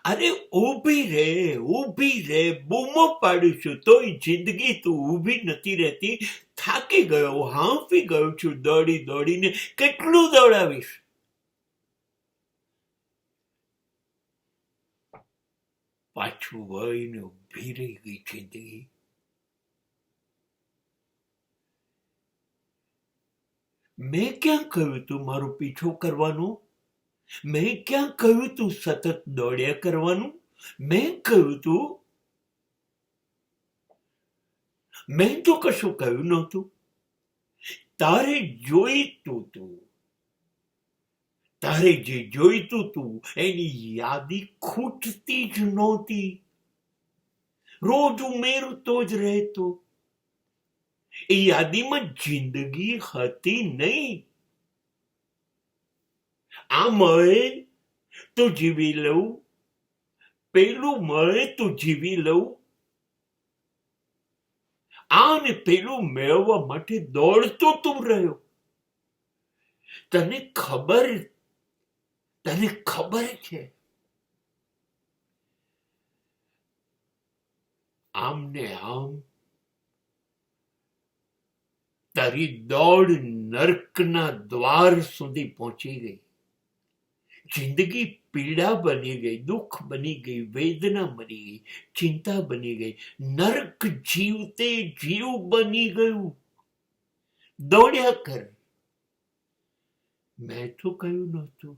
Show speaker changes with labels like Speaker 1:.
Speaker 1: અરે ઊભી રે, બૂમો પાડીશું તોય જિંદગી તું ઊભી નથી રહેતી. થાકી ગયો, હાંફી ગયો છું દોડી દોડીને. કેટલું દોડાવીશ? પાછું વળીને ઊભી રહી ગઈ જિંદગી. મેં ક્યાં કહ્યું તું મારો પીછો કરવાનું? મેં ક્યાં કહ્યું તું સતત દોડ્યા કરવાનું? મેં કહ્યું તું? મેં તો કશું કહ્યું નહોતું. તારે જોઈતું તું, તારે જે જોઈતું તું એની યાદી ખૂટતી જ નહોતી. રોજ ઉમેરતો જ રહેતો. એ યાદીમાં જિંદગી હતી નહીં. આ મળે તો જીવી લઉં, પેલું મળે તો જીવી લઉં. આ ને પેલું મેળવવા માટે દોડતો તું રહ્યો. તને ખબર છે આમ ને આમ તારી દોડ નર્કના દ્વાર સુધી પહોંચી ગઈ. જિંદગી પીડા બની ગઈ, દુઃખ બની ગઈ, વેદના બની ગઈ, ચિંતા બની ગઈ. નર્ક જીવતે જીવ બની ગયું. દોડ્યા કર. મેં તો કહ્યું નહોતું.